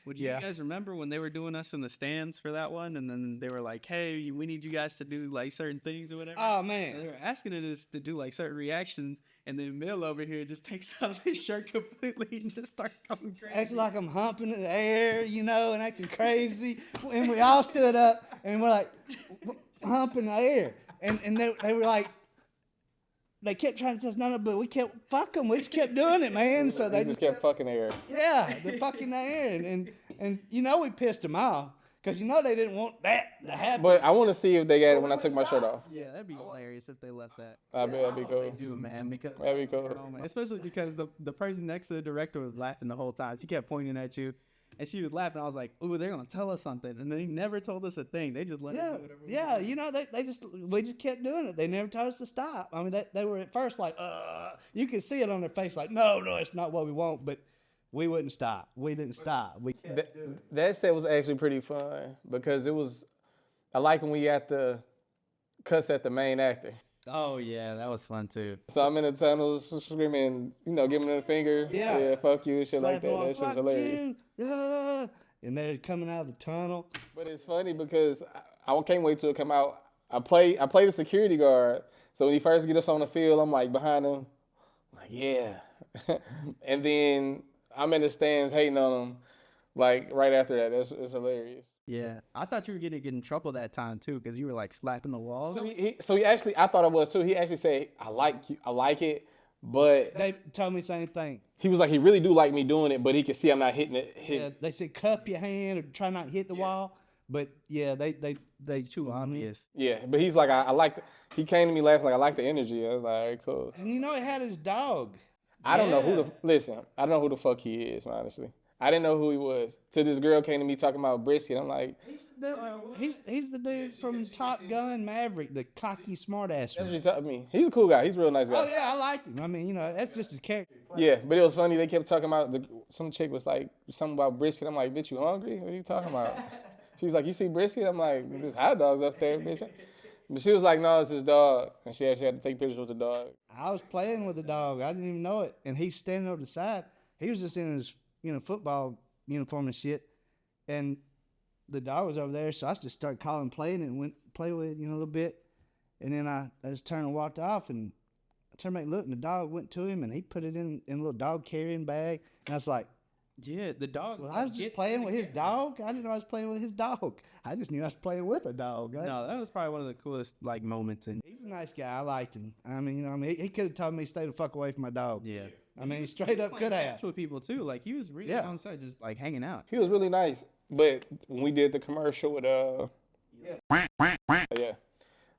Would you guys remember when they were doing us in the stands for that one, and then they were like, "Hey, we need you guys to do like certain things or whatever." Oh And they man. were asking us to do like certain reactions, and then Mill over here just takes off his shirt completely and just starts going crazy. Acting like I'm humping in the air, and acting crazy. And we all stood up and we're like humping the air. And they were like, they kept trying to tell us no, but we kept fucking. We just kept doing it, man. So They they just kept fucking air. yeah, the fucking air. And we pissed them off because they didn't want that to happen. But I want to see if they got it when I took my shirt off. Yeah, that'd be hilarious if they left that. That'd be cool. Do man, because That'd be cool. oh, man. Especially because the person next to the director was laughing the whole time. She kept pointing at you, and she was laughing. I was like, "Ooh, they're gonna tell us something," and they never told us a thing. They just let us do whatever. We just kept doing it. They never told us to stop. I mean, they were at first like, you could see it on their face, like, no, it's not what we want. But we wouldn't stop. We didn't stop. We That set was actually pretty fun because it was. I like when we had to cuss at the main actor. Oh yeah, that was fun too. So I'm in the tunnel screaming, giving them the finger. Yeah. Fuck you, shit like slapping that. on, That shit was "Fuck hilarious. you, yeah." And they're coming out of the tunnel. But it's funny because I can't wait till it come out. I play the security guard. So when he first get us on the field, I'm like behind him, like yeah. And then I'm in the stands hating on him. Like right after that, it's hilarious. Yeah, I thought you were gonna get in trouble that time too, because you were like slapping the walls. So he actually, I thought it was too. He actually said, I like it, but They told me the same thing. he was like, he really do like me doing it, but he can see I'm not hitting it. Yeah, they said cup your hand or try not to hit the wall. But yeah, they Too obvious. Yeah, but he's like, I like. He came to me laughing like, I like the energy. I was like, all right, cool. And he had his dog. I don't know who I don't know who the fuck he is, honestly. I didn't know who he was. Till this girl came to me talking about Brisket. I'm like, He's the dude from Top Gun Maverick, the cocky smartass. that's what one. she told me. He's a cool guy. He's a real nice guy. Oh yeah, I liked him. I mean, that's just his character. Yeah, but it was funny. They kept talking about some chick was like something about brisket. I'm like, bitch, you hungry? What are you talking about? She's like, you see brisket? I'm like, there's hot dogs up there, bitch. But she was like, no, it's his dog, and she actually had to take pictures with the dog. I was playing with the dog. I didn't even know it, and he's standing over the side. He was just in his football uniform and shit, and the dog was over there. So I just started calling, playing, and went play with it, a little bit, and then I just turned and walked off, and I turned back and looked, and the dog went to him, and he put it in a little dog carrying bag, and I was like, Yeah, the dog. well, I was just playing with his dog. I didn't know I was playing with his dog. I just knew I was playing with a dog. No, that was probably one of the coolest like moments. And He's a nice guy. I liked him. I mean, he could have told me stay the fuck away from my dog. yeah, I mean, he straight up could have. with people too. Like he was really Yeah. on set, just like hanging out. He was really nice, but when we did the commercial with yeah,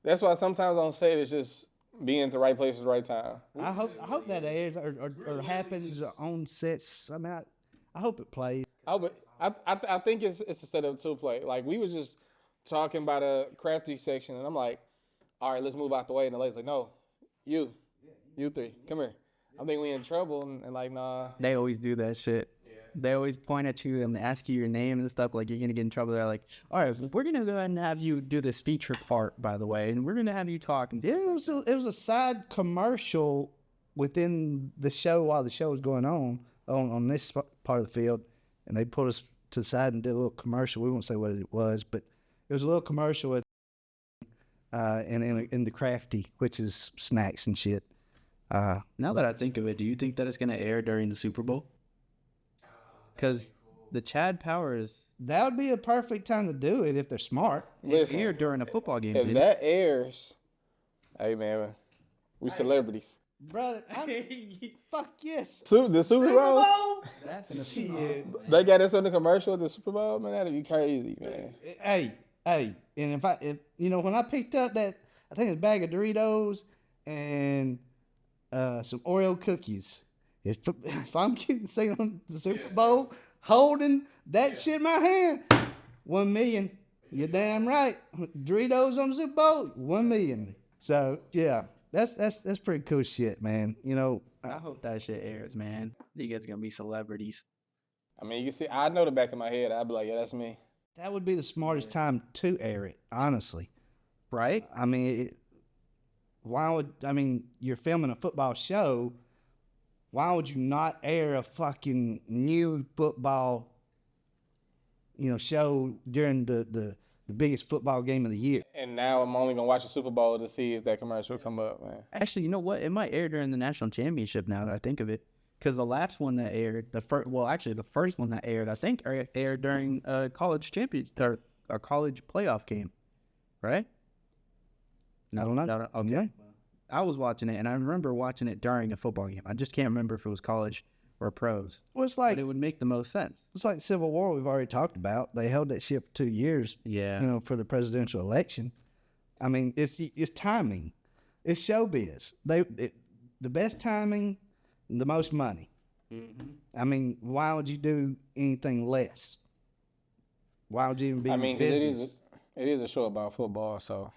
that's why sometimes on set it's just being at the right place at the right time. I hope that airs or happens on sets. I mean, I hope it plays. I think it's a setup to play. Like we was just talking about a crafty section, and I'm like, all right, let's move out the way. And the lady's like, no, you three, come here. I think we in trouble, and like, nah. They always do that shit. They always point at you and they ask you your name and stuff. Like you're gonna get in trouble. They're like, all right, we're gonna go ahead and have you do this feature part, by the way, and we're gonna have you talk. And Yeah, it was a side commercial within the show while the show was going on this part of the field, and they pulled us to the side and did a little commercial. We won't say what it was, but it was a little commercial with in the crafty, which is snacks and shit. Now that I think of it, do you think that it's gonna air during the Super Bowl? Because the Chad Powers That would be a perfect time to do it if they're smart. Listen, aired during a football game. if Didn't that airs, hey man, we celebrities. Brother, fuck yes. The Super Bowl, That's in the Shit. they got us on the commercial at the Super Bowl, man. That'd be crazy, man. Hey, and if when I picked up that, I think it's a bag of Doritos and some Oreo cookies. If I'm getting seen on the Super Bowl holding that shit in my hand, 1 million. You're damn right. Doritos on the Super Bowl, 1 million. So yeah, that's pretty cool shit, man. I hope that shit airs, man. You guys gonna be celebrities. I mean, you can see, I know the back of my head. I'd be like, yeah, that's me. That would be the smartest time to air it, honestly. Right? I mean, you're filming a football show. Why would you not air a fucking new football show during the biggest football game of the year. And now I'm only gonna watch the Super Bowl to see if that commercial come up, man. Actually, you know what? It might air during the national championship now that I think of it. Because the last one that aired, the first one that aired, I think aired during a college or a college playoff game, right? I don't know. No, okay. Yeah. I was watching it, and I remember watching it during a football game. I just can't remember if it was college or pros. Well, it's But like it would make the most sense. Civil War we've already talked about. They held that shit for 2 years. Yeah. For the presidential election. I mean, it's timing. It's showbiz. The best timing, the most money. Mm-hmm. I mean, why would you do anything less? Why would you even be I in mean, 'cause business? it is a show about football, so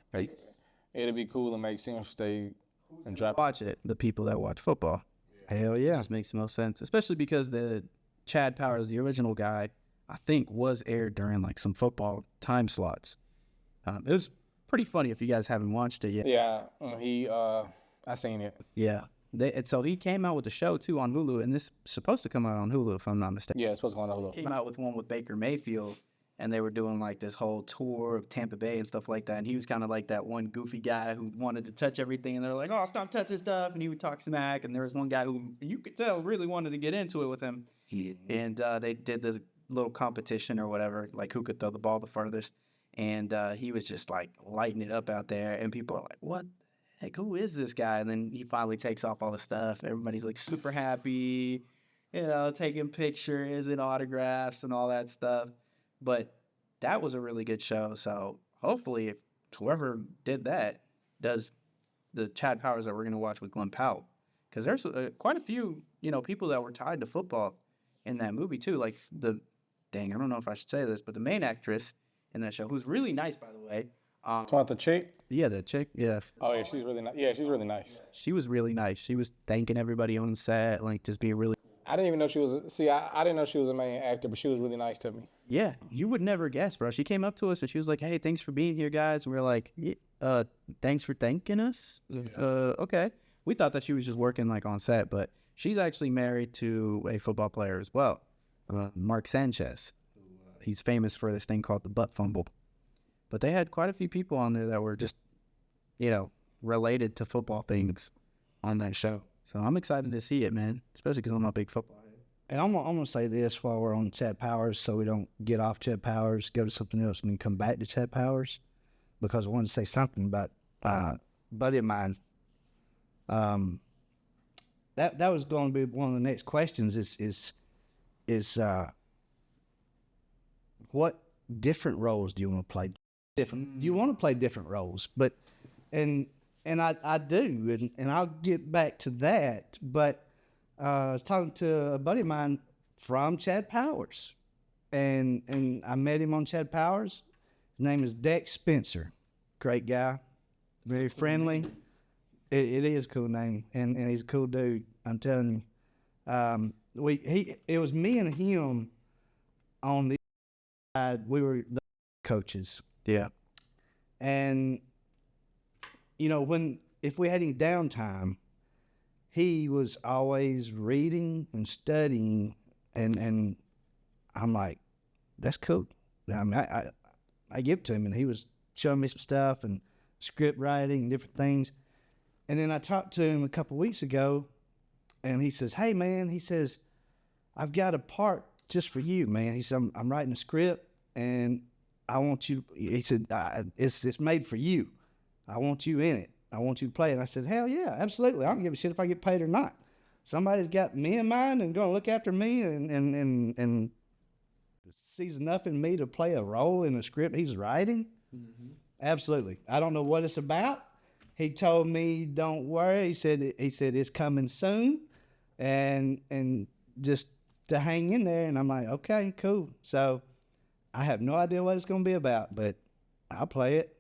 it'd be cool to make sense if they and drop. Watch it. The people that watch football. Hell yeah. Just makes the most sense, especially because the Chad Powers, the original guy, I think was aired during like some football time slots. It was pretty funny if you guys haven't watched it yet. Yeah, I seen it. Yeah. So he came out with the show too on Hulu, and this is supposed to come out on Hulu if I'm not mistaken. Yeah, it's supposed to go on Hulu. Came out with one with Baker Mayfield, and they were doing like this whole tour of Tampa Bay and stuff like that. And he was kind of like that one goofy guy who wanted to touch everything, and they're like, "Oh, stop touching stuff," and he would talk smack. And there was one guy who you could tell really wanted to get into it with him. And they did this little competition or whatever, like who could throw the ball the furthest. And he was just like lighting it up out there, and people are like, "What the heck? Who is this guy?" And then he finally takes off all the stuff. Everybody's like super happy, taking pictures and autographs and all that stuff. But that was a really good show. So hopefully, whoever did that does the Chad Powers that we're going to watch with Glenn Powell. Because there's quite a few, people that were tied to football in that movie, too. Like I don't know if I should say this, but the main actress in that show, who's really nice, by the way. Talking about the chick? Yeah, the chick. Yeah. Oh yeah, she's really nice. Yeah, she's really nice. She was really nice. She was thanking everybody on set, like just being really. I didn't even know she was. See, I didn't know she was a main actor, but she was really nice to me. Yeah, you would never guess, bro. She came up to us and she was like, "Hey, thanks for being here, guys." And we are like, "Thanks for thanking us." Okay. We thought that she was just working like on set, but she's actually married to a football player as well, Mark Sanchez. He's famous for this thing called the butt fumble. But they had quite a few people on there that were just, related to football things on that show. So I'm excited to see it, man, especially because I'm a big football head. And I'm gonna say this while we're on Chad Powers, so we don't get off Chad Powers, go to something else, and then come back to Chad Powers, because I wanted to say something about a buddy of mine. That was going to be one of the next questions. Is what different roles do you want to play? You want to play different roles, but and I do, and I'll get back to that. But I was talking to a buddy of mine from Chad Powers, and I met him on Chad Powers. His name is Dex Spencer, great guy, very friendly. It is a cool name, and he's a cool dude. I'm telling you, it was me and him on the side. We were the coaches. Yeah. And, if we had any downtime, he was always reading and studying, and I'm like, that's cool. I mean, I give it to him, and he was showing me some stuff and script writing and different things. And then I talked to him a couple weeks ago, and he says, "Hey, man," he says, "I've got a part just for you, man." He said, I'm writing a script, and I want you, he said, it's made for you. I want you in it. I want you to play it. And I said, hell yeah, absolutely. I don't give a shit if I get paid or not. Somebody's got me in mind and going to look after me and sees enough in me to play a role in a script he's writing. Mm-hmm. Absolutely. I don't know what it's about. He told me, don't worry. He said it's coming soon, and just to hang in there. And I'm like, okay, cool. So I have no idea what it's going to be about, but I'll play it.